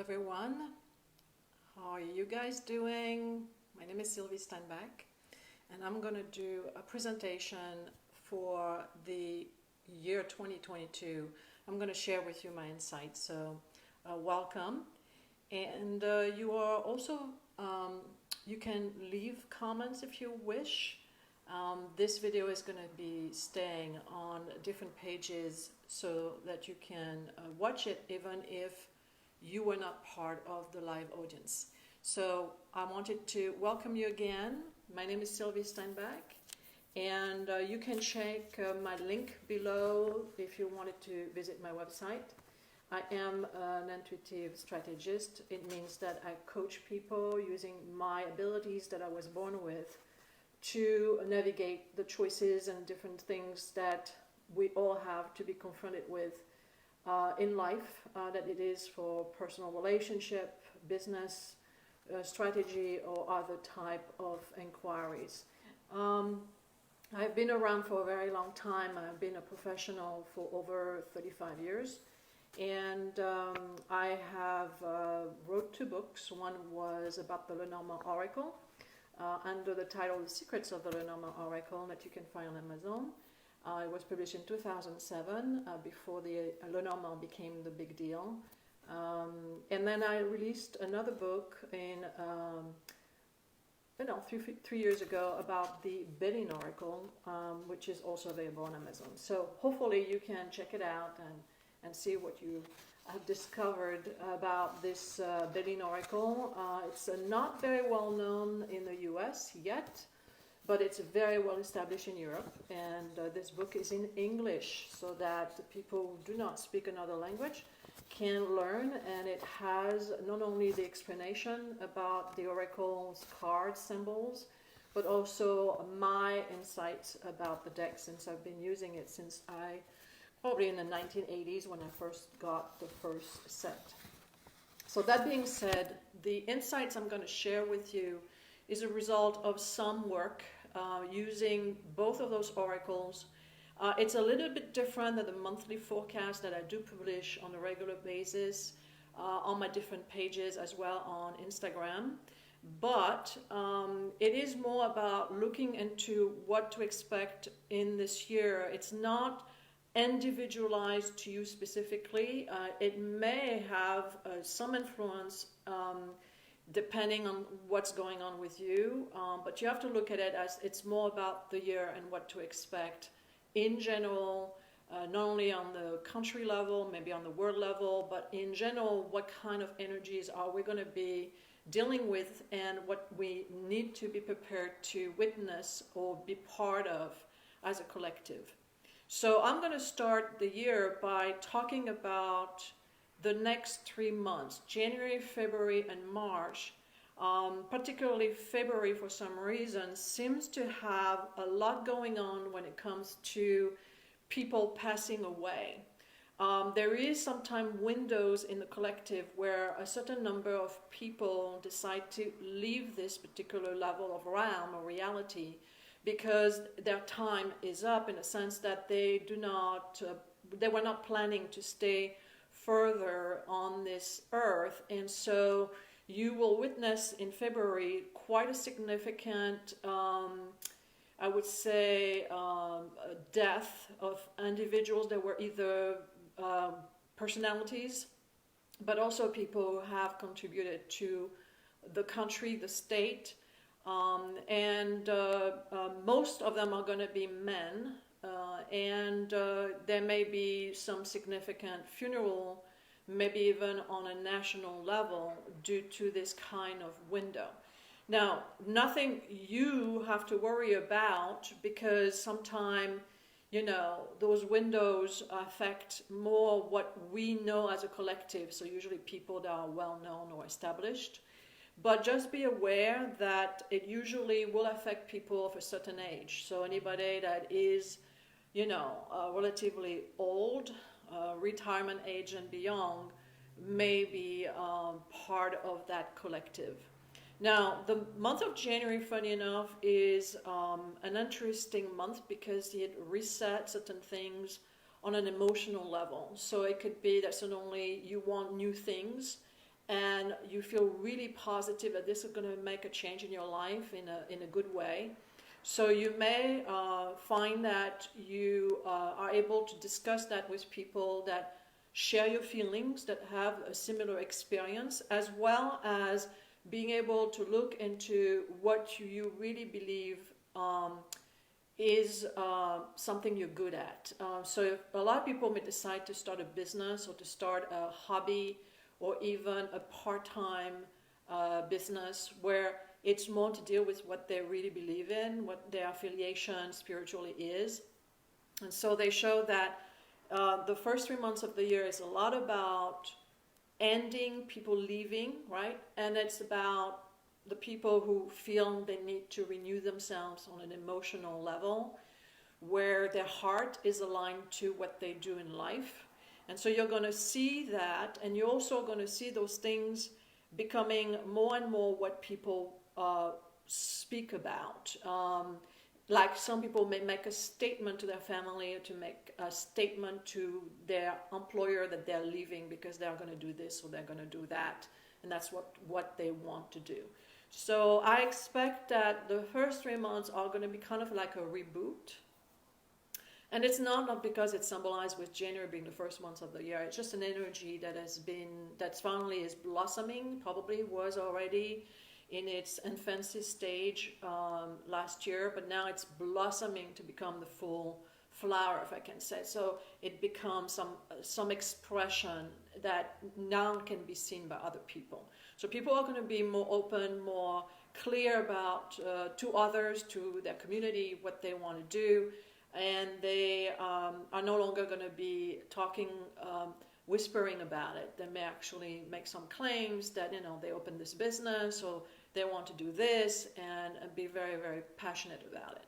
everyone. How are you guys doing? My name is Sylvie Steinbach, and I'm going to do a presentation for the year 2022. I'm going to share with you my insights, so welcome. And you are also, you can leave comments if you wish. This video is going to be staying on different pages so that you can watch it even if you were not part of the live audience. So I wanted to welcome you again. My name is Sylvie Steinbach, and you can check my link below if you wanted to visit my website. I am an intuitive strategist. It means that I coach people using my abilities that I was born with to navigate the choices and different things that we all have to be confronted with in life, that it is for personal relationship, business, strategy, or other type of inquiries. I've been around for a very long time. I've been a professional for over 35 years, and I have wrote 2 books. One was about the Lenormand Oracle, under the title The Secrets of the Lenormand Oracle, that you can find on Amazon. It was published in 2007, before the Lenormand became the big deal. And then I released another book in, 3 years ago about the Belin Oracle, which is also available on Amazon. So hopefully you can check it out and see what you have discovered about this Belin Oracle. It's not very well known in the US yet, but it's very well established in Europe, and this book is in English so that people who do not speak another language can learn, and it has not only the explanation about the oracle's card symbols, but also my insights about the deck, since I've been using it since probably in the 1980s when I first got the first set. So that being said, the insights I'm going to share with you is a result of some work using both of those oracles. It's a little bit different than the monthly forecast that I do publish on a regular basis on my different pages as well on Instagram. But it is more about looking into what to expect in this year. It's not individualized to you specifically. It may have some influence depending on what's going on with you, but you have to look at it as it's more about the year and what to expect in general, not only on the country level, maybe on the world level, but in general, what kind of energies are we going to be dealing with and what we need to be prepared to witness or be part of as a collective. So I'm going to start the year by talking about the next 3 months, January, February, and March. Particularly February, for some reason, seems to have a lot going on when it comes to people passing away. There is sometimes windows in the collective where a certain number of people decide to leave this particular level of realm or reality because their time is up, in a sense that they were not planning to stay further on this earth. And so you will witness in February quite a significant, I would say, death of individuals that were either personalities, but also people who have contributed to the country, the state, and most of them are going to be men. And there may be some significant funeral, maybe even on a national level, due to this kind of window. Now, nothing you have to worry about, because sometimes, those windows affect more what we know as a collective, so usually people that are well known or established. But just be aware that it usually will affect people of a certain age. So anybody that is relatively old, retirement age and beyond, may be part of that collective. Now, the month of January, funny enough, is an interesting month because it resets certain things on an emotional level. So it could be that suddenly you want new things and you feel really positive that this is going to make a change in your life in a good way. So you may find that you are able to discuss that with people that share your feelings, that have a similar experience, as well as being able to look into what you really believe is something you're good at. So a lot of people may decide to start a business or to start a hobby or even a part-time business where it's more to deal with what they really believe in, what their affiliation spiritually is. And so they show that the first 3 months of the year is a lot about ending people leaving, right? And it's about the people who feel they need to renew themselves on an emotional level, where their heart is aligned to what they do in life. And so you're going to see that, and you're also going to see those things becoming more and more what people speak about. Like some people may make a statement to their family, to make a statement to their employer that they're leaving because they're going to do this or they're going to do that. And that's what they want to do. So I expect that the first 3 months are going to be kind of like a reboot. And it's not because it's symbolized with January being the first month of the year. It's just an energy that finally is blossoming, probably was already in its infancy stage last year, but now it's blossoming to become the full flower, if I can say. So it becomes some expression that now can be seen by other people. So people are going to be more open, more clear about to others, to their community, what they want to do, and they are no longer going to be talking, whispering about it. They may actually make some claims that, they opened this business or they want to do this, and be very, very passionate about it.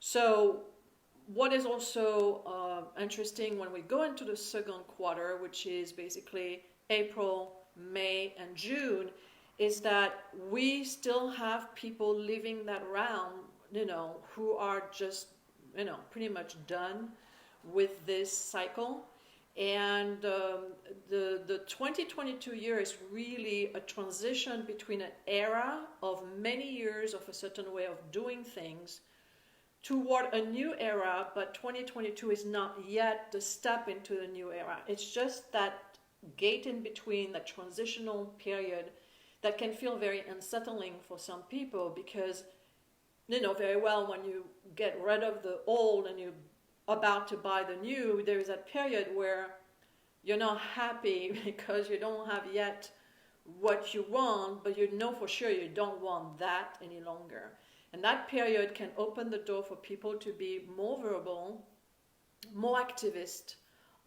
So what is also interesting when we go into the second quarter, which is basically April, May, and June, is that we still have people living that realm, who are just, pretty much done with this cycle. And the 2022 year is really a transition between an era of many years of a certain way of doing things toward a new era, but 2022 is not yet the step into the new era. It's just that gate in between, that transitional period that can feel very unsettling for some people because, very well when you get rid of the old and you're about to buy the new, there is that period where you're not happy because you don't have yet what you want, but you know for sure you don't want that any longer. And that period can open the door for people to be more verbal, more activist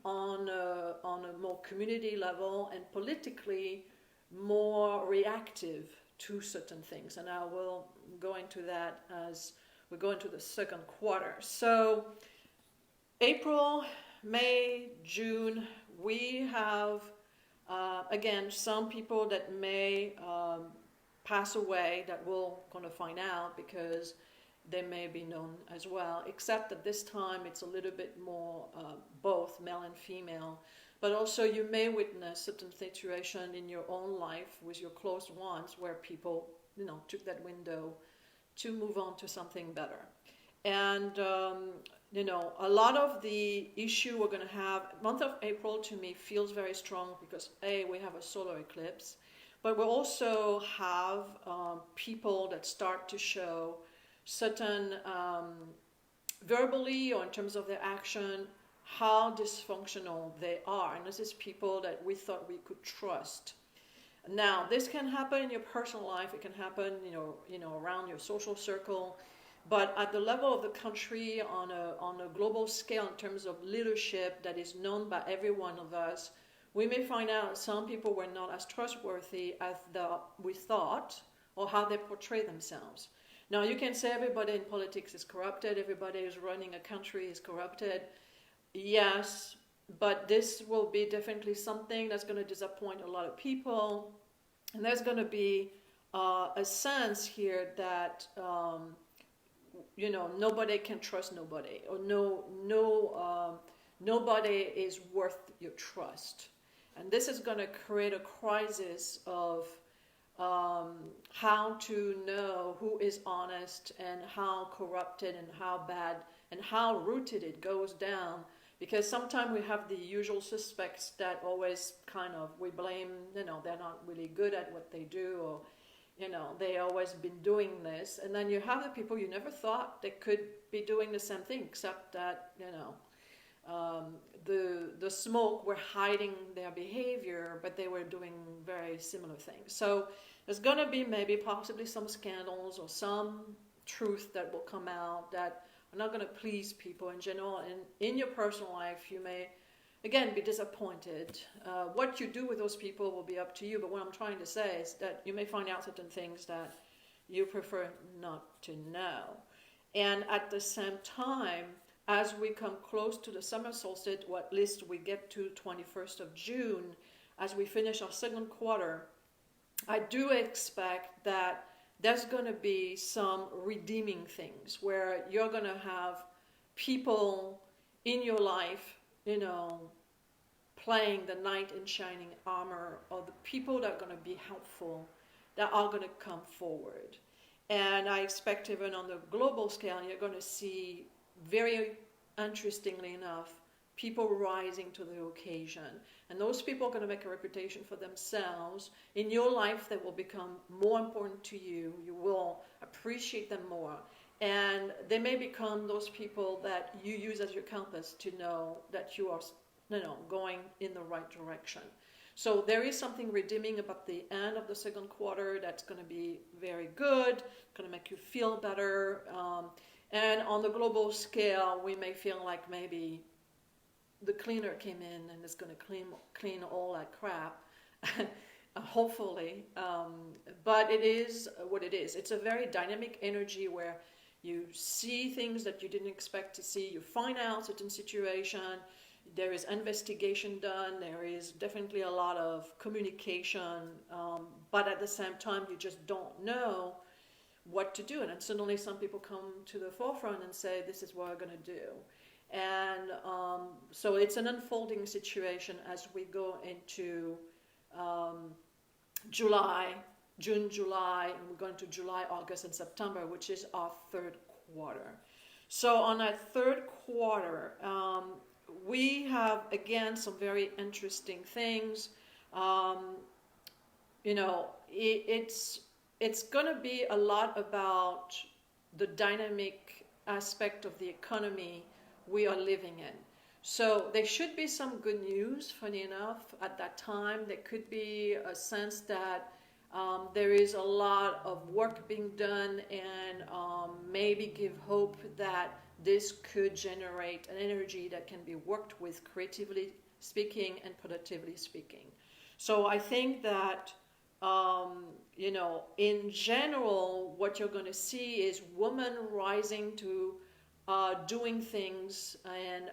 on a more community level, and politically more reactive to certain things. And I will go into that as we go into the second quarter. So April, May, June, we have, again, some people that may pass away that we're going to find out because they may be known as well, except that this time it's a little bit more both male and female. But also you may witness certain situation in your own life with your close ones where people, took that window to move on to something better. And, a lot of the issue we're going to have, month of April to me feels very strong because we have a solar eclipse, but we also have people that start to show certain, verbally or in terms of their action, how dysfunctional they are. And this is people that we thought we could trust. Now, this can happen in your personal life. It can happen, around your social circle. But at the level of the country, on a global scale, in terms of leadership that is known by every one of us, we may find out some people were not as trustworthy as we thought, or how they portray themselves. Now, you can say everybody in politics is corrupted, everybody who's running a country is corrupted. Yes, but this will be definitely something that's going to disappoint a lot of people. And there's going to be a sense here that, nobody can trust nobody, or nobody is worth your trust. And this is going to create a crisis of how to know who is honest and how corrupted and how bad and how rooted it goes down. Because sometimes we have the usual suspects that always kind of, we blame, they're not really good at what they do, or, they always been doing this. And then you have the people you never thought they could be doing the same thing, except that, the smoke were hiding their behavior, but they were doing very similar things. So there's going to be maybe possibly some scandals or some truth that will come out that are not going to please people in general. And in your personal life, you may, again, be disappointed. What you do with those people will be up to you. But what I'm trying to say is that you may find out certain things that you prefer not to know. And at the same time, as we come close to the summer solstice, or at least we get to 21st of June, as we finish our second quarter, I do expect that there's going to be some redeeming things where you're going to have people in your life, playing the knight in shining armor, or the people that are going to be helpful, that are going to come forward. And I expect even on the global scale, you're going to see, very interestingly enough, people rising to the occasion. And those people are going to make a reputation for themselves. In your life, they will become more important to you. You will appreciate them more. And they may become those people that you use as your compass to know that you are, going in the right direction. So there is something redeeming about the end of the second quarter that's going to be very good, going to make you feel better. And on the global scale, we may feel like maybe the cleaner came in and is going to clean all that crap, hopefully. But it is what it is. It's a very dynamic energy where you see things that you didn't expect to see. You find out certain situation. There is investigation done. There is definitely a lot of communication. But at the same time, you just don't know what to do. And then suddenly some people come to the forefront and say, this is what we're going to do. And so it's an unfolding situation as we go into June, July, and we're going to July, August, and September, which is our third quarter. So on that third quarter, we have, again, some very interesting things. It's going to be a lot about the dynamic aspect of the economy we are living in. So there should be some good news, funny enough, at that time. There could be a sense that there is a lot of work being done, and maybe give hope that this could generate an energy that can be worked with creatively speaking and productively speaking. So I think that, in general, what you're going to see is women rising to doing things and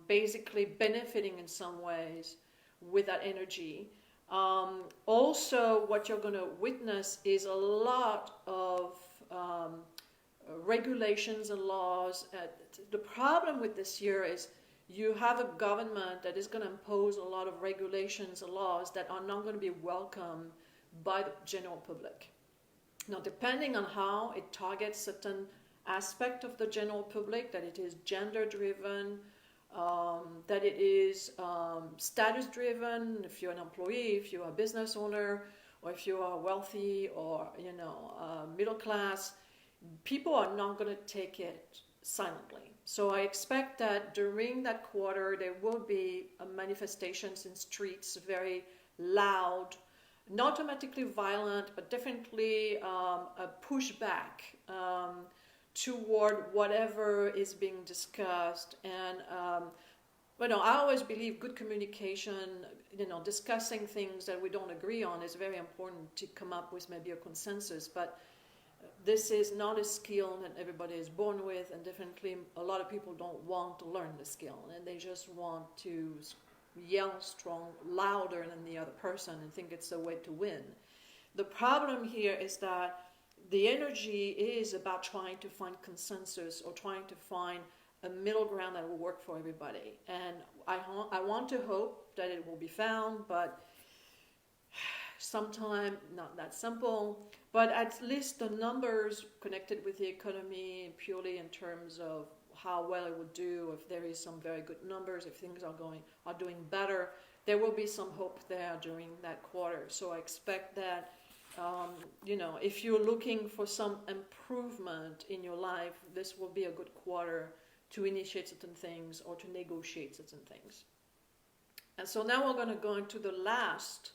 basically benefiting in some ways with that energy. Also, what you're going to witness is a lot of regulations and laws. The problem with this year is you have a government that is going to impose a lot of regulations and laws that are not going to be welcome by the general public. Now, depending on how it targets certain aspect of the general public, that it is gender-driven, that it is status-driven, if you're an employee, if you're a business owner, or if you are wealthy or, middle class, people are not going to take it silently. So I expect that during that quarter, there will be manifestations in streets, very loud, not automatically violent, but definitely a pushback toward whatever is being discussed. And I always believe good communication, discussing things that we don't agree on is very important to come up with maybe a consensus. But this is not a skill that everybody is born with, and definitely a lot of people don't want to learn the skill, and they just want to yell louder than the other person and think it's the way to win. The problem here is that the energy is about trying to find consensus or trying to find a middle ground that will work for everybody. And I want to hope that it will be found, but sometimes not that simple. But at least the numbers connected with the economy, purely in terms of how well it would do, if there is some very good numbers, if things are doing better, there will be some hope there during that quarter. So I expect that, if you're looking for some improvement in your life, this will be a good quarter to initiate certain things or to negotiate certain things. And so now we're going to go into the last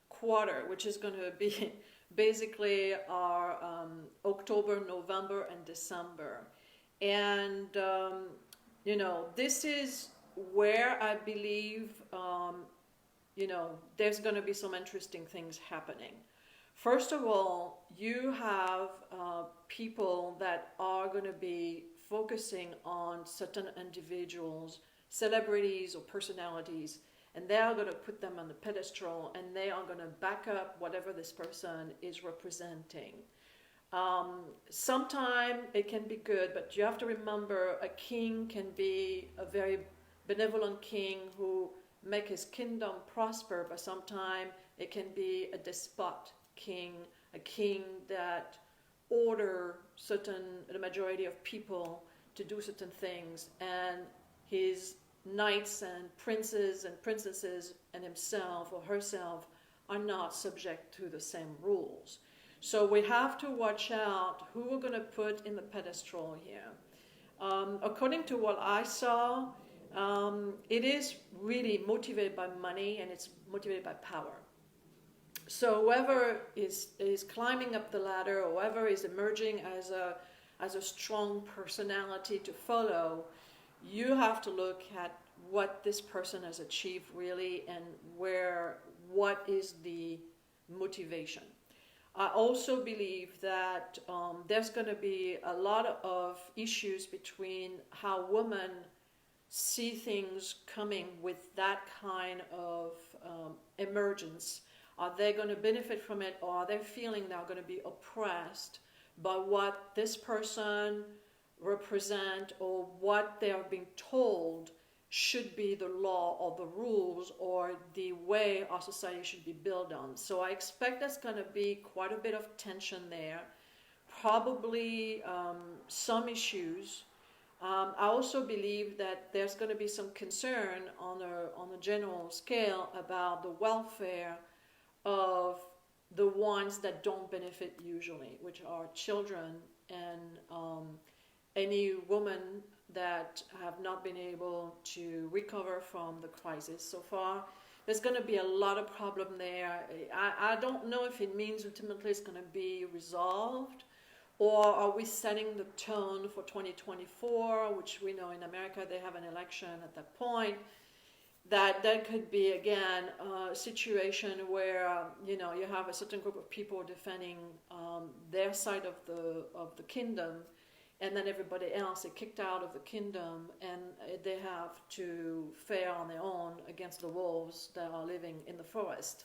quarter, which is going to be basically our October, November, and December. And, this is where I believe, there's going to be some interesting things happening. First of all, you have people that are going to be focusing on certain individuals, celebrities or personalities, and they are going to put them on the pedestal, and they are going to back up whatever this person is representing. Sometimes it can be good, but you have to remember a king can be a very benevolent king who make his kingdom prosper, but sometimes it can be a despot king, a king that order the majority of people to do certain things, and his knights and princes and princesses and himself or herself are not subject to the same rules. So we have to watch out who we're going to put in the pedestal here. According to what I saw, it is really motivated by money, and it's motivated by power. So whoever is climbing up the ladder, or whoever is emerging as a strong personality to follow, you have to look at what this person has achieved really, and what is the motivation. I also believe that there's going to be a lot of issues between how women see things coming with that kind of emergence. Are they going to benefit from it, or are they feeling they're going to be oppressed by what this person represent, or what they are being told should be the law or the rules or the way our society should be built on? So I expect there's going to be quite a bit of tension there, probably some issues. I also believe that there's going to be some concern on a general scale about the welfare of the ones that don't benefit usually, which are children and any women that have not been able to recover from the crisis so far. There's going to be a lot of problem there. I don't know if it means ultimately it's going to be resolved, or are we setting the tone for 2024, which we know in America they have an election at that point. That could be, again, a situation where, you have a certain group of people defending their side of the kingdom, and then everybody else is kicked out of the kingdom, and they have to fare on their own against the wolves that are living in the forest.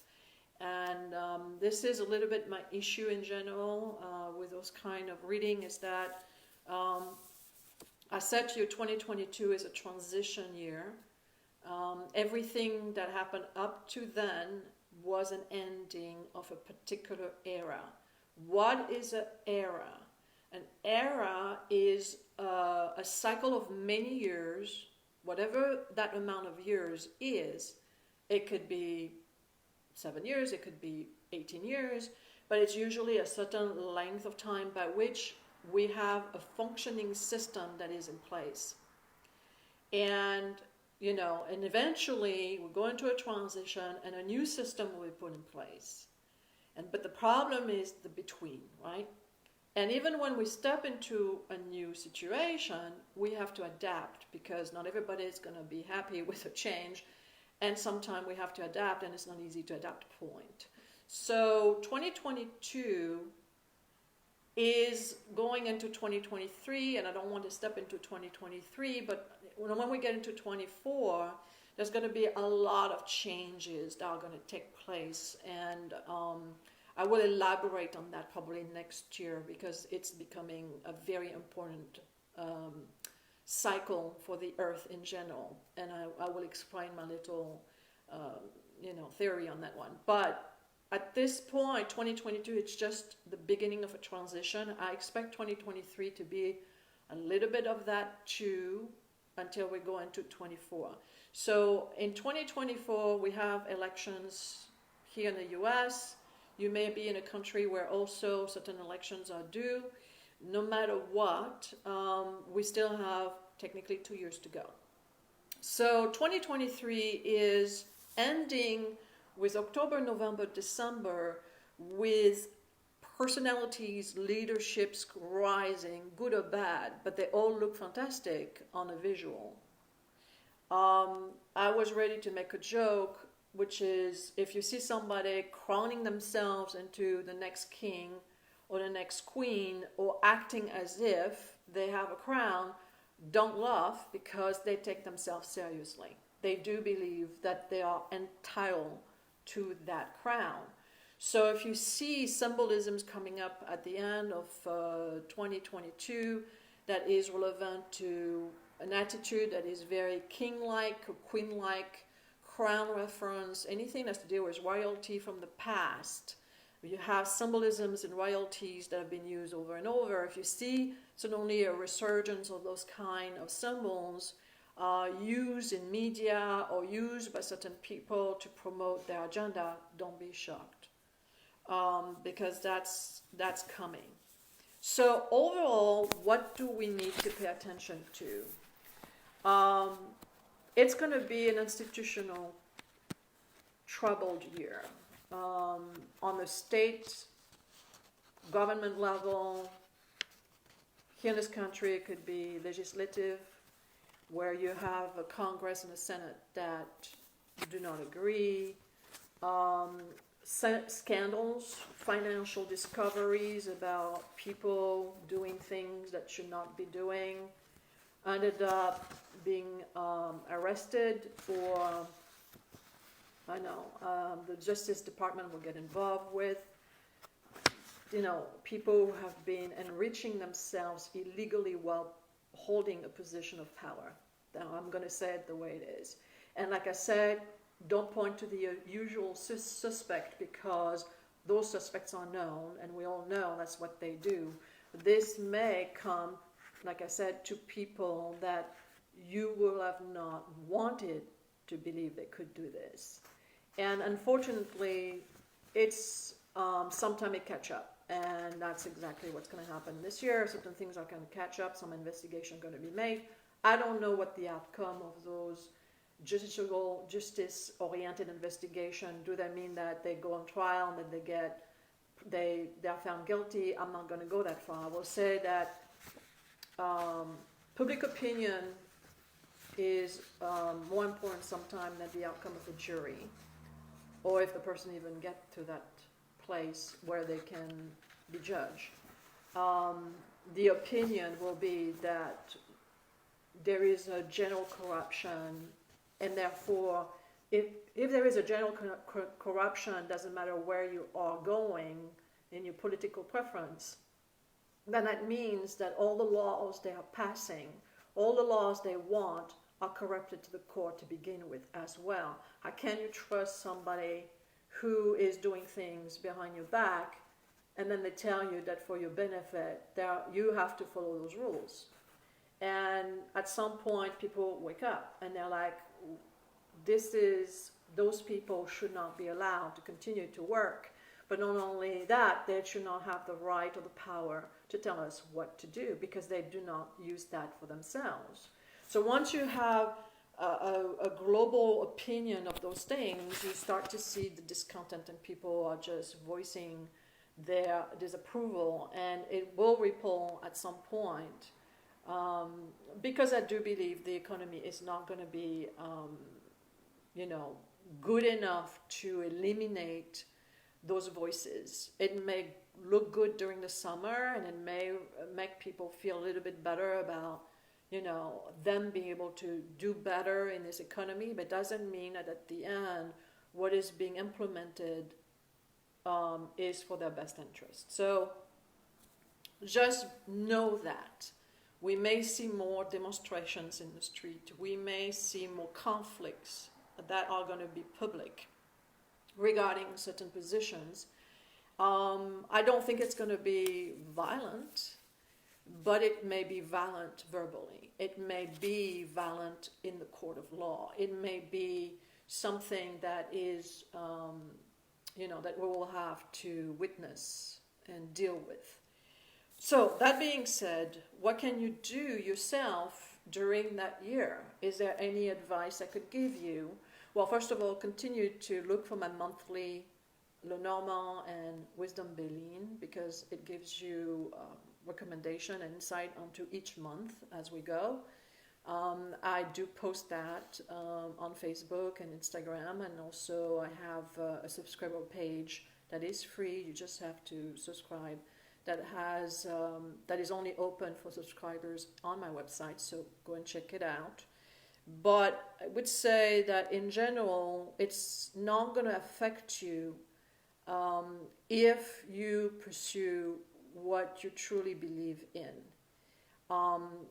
And this is a little bit my issue in general with those kind of reading, is that I said to you 2022 is a transition year. Everything that happened up to then was an ending of a particular era. What is an era? An era is a cycle of many years, whatever that amount of years is. It could be 7 years, it could be 18 years, but it's usually a certain length of time by which we have a functioning system that is in place. And and eventually we go into a transition and a new system will be put in place. But the problem is the between, right? And even when we step into a new situation, we have to adapt, because not everybody is going to be happy with a change. And sometimes we have to adapt, and it's not easy to adapt, point. So 2022 is going into 2023, and I don't want to step into 2023, but when we get into 24, there's going to be a lot of changes that are going to take place, and I will elaborate on that probably next year, because it's becoming a very important cycle for the Earth in general. And I will explain my little, theory on that one. But at this point, 2022, it's just the beginning of a transition. I expect 2023 to be a little bit of that too until we go into 24. So in 2024, we have elections here in the US. You may be in a country where also certain elections are due. No matter what, we still have technically 2 years to go. So 2023 is ending with October, November, December, with personalities, leaderships rising, good or bad, but they all look fantastic on a visual. I was ready to make a joke, which is if you see somebody crowning themselves into the next king or the next queen or acting as if they have a crown, don't laugh, because they take themselves seriously. They do believe that they are entitled to that crown. So if you see symbolisms coming up at the end of 2022 that is relevant to an attitude that is very king-like or queen-like, crown reference, anything that's to do with royalty from the past, you have symbolisms and royalties that have been used over and over. If you see suddenly a resurgence of those kind of symbols used in media or used by certain people to promote their agenda, don't be shocked, because that's coming. So overall, what do we need to pay attention to? It's going to be an institutional troubled year. On the state government level, here in this country, it could be legislative, where you have a Congress and a Senate that do not agree. Scandals, financial discoveries about people doing things that should not be doing, ended up being arrested, or the Justice Department will get involved with. People who have been enriching themselves illegally while holding a position of power. Now, I'm going to say it the way it is. And like I said, don't point to the usual suspect, because those suspects are known, and we all know that's what they do. This may come, like I said, to people that you will have not wanted to believe they could do this. And unfortunately, it's sometime it catch up, and that's exactly what's going to happen this year. Certain things are going to catch up, some investigation going to be made. I don't know what the outcome of those justice-oriented investigation. Do they mean that they go on trial and that they're found guilty? I'm not going to go that far. I will say that public opinion is more important sometimes than the outcome of a jury, or if the person even get to that place where they can be judged. The opinion will be that there is a general corruption, and therefore, if there is a general corruption, doesn't matter where you are going in your political preference, then that means that all the laws they are passing, all the laws they want, are corrupted to the core to begin with as well. How can you trust somebody who is doing things behind your back, and then they tell you that for your benefit, you have to follow those rules? And at some point, people wake up and they're like, those people should not be allowed to continue to work. But not only that, they should not have the right or the power to tell us what to do, because they do not use that for themselves. So once you have a global opinion of those things, you start to see the discontent, and people are just voicing their disapproval, and it will ripple at some point. Because I do believe the economy is not going to be, good enough to eliminate those voices. It may look good during the summer, and it may make people feel a little bit better about, them being able to do better in this economy, but doesn't mean that at the end, what is being implemented is for their best interest. So just know that We may see more demonstrations in the street. We may see more conflicts that are going to be public regarding certain positions. I don't think it's going to be violent, but it may be violent verbally. It may be violent in the court of law. It may be something that is, that we will have to witness and deal with. So, that being said, what can you do yourself during that year? Is there any advice I could give you? Well, first of all, continue to look for my monthly Le Normand and Wisdom Béline, because it gives you recommendation and insight onto each month as we go. I do post that on Facebook and Instagram, and also I have a subscriber page that is free. You just have to subscribe. That is only open for subscribers on my website, so go and check it out. But I would say that in general, it's not going to affect you if you pursue what you truly believe in.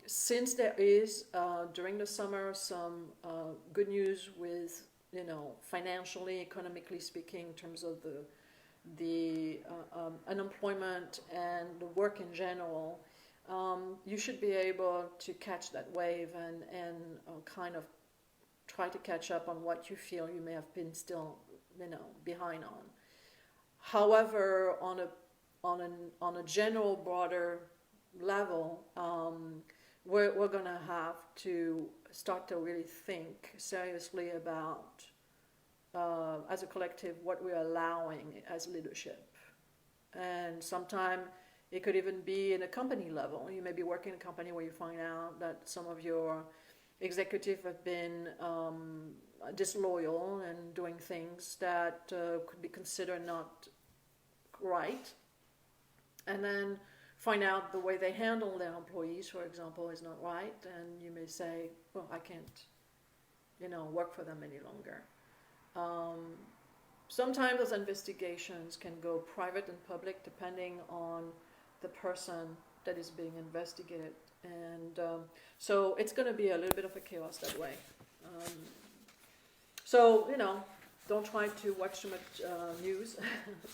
Since there is during the summer some good news with, financially, economically speaking, in terms of the unemployment and the work in general, you should be able to catch that wave and kind of try to catch up on what you feel you may have been still, behind on. However, on a general, broader level, we're going to have to start to really think seriously about, as a collective, what we're allowing as leadership. And sometimes it could even be in a company level. You may be working in a company where you find out that some of your executives have been disloyal and doing things that could be considered not right. And then find out the way they handle their employees, for example, is not right. And you may say, well, I can't, work for them any longer. Sometimes those investigations can go private and public depending on the person that is being investigated. And so it's going to be a little bit of a chaos that way. So, don't try to watch too much news.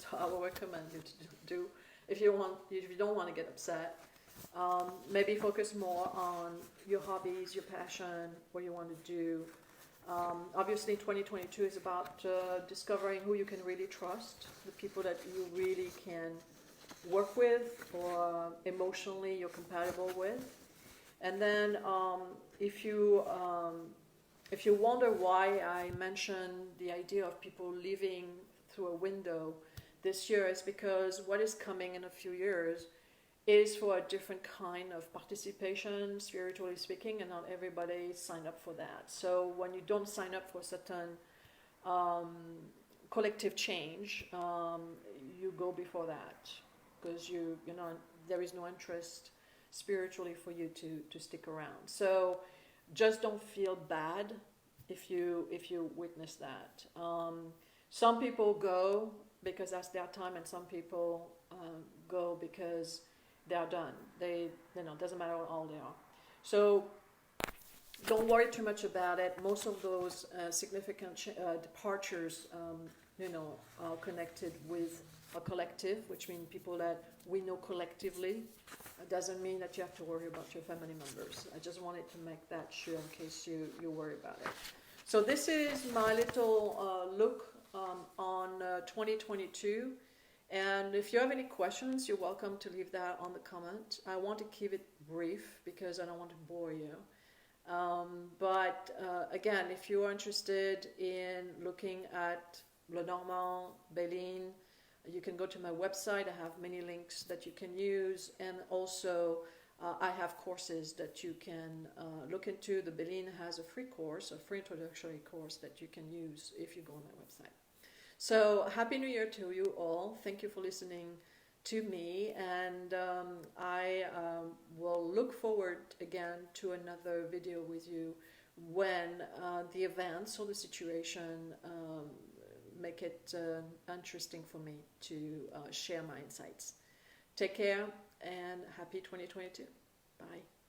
So I will recommend you to do. If you don't want to get upset, maybe focus more on your hobbies, your passion, what you want to do. Obviously, 2022 is about discovering who you can really trust, the people that you really can work with or emotionally you're compatible with. And then if you wonder why I mentioned the idea of people living through a window this year, is because what is coming in a few years is for a different kind of participation, spiritually speaking, and not everybody signed up for that. So when you don't sign up for certain collective change, you go before that, because there is no interest spiritually for you to stick around. So just don't feel bad if you witness that. Some people go because that's their time, and some people go because they are done. It doesn't matter how old they are. So don't worry too much about it. Most of those significant departures, are connected with a collective, which means people that we know collectively. It doesn't mean that you have to worry about your family members. I just wanted to make that sure in case you worry about it. So this is my little look on 2022. And if you have any questions, you're welcome to leave that on the comment. I want to keep it brief because I don't want to bore you. But again, if you are interested in looking at Le Normand, Béline, you can go to my website. I have many links that you can use, and also I have courses that you can look into. The Béline has a free course, a free introductory course that you can use if you go on my website. So Happy New Year to you all. Thank you for listening to me, and I will look forward again to another video with you when the events or the situation make it interesting for me to share my insights. Take care and happy 2022. Bye.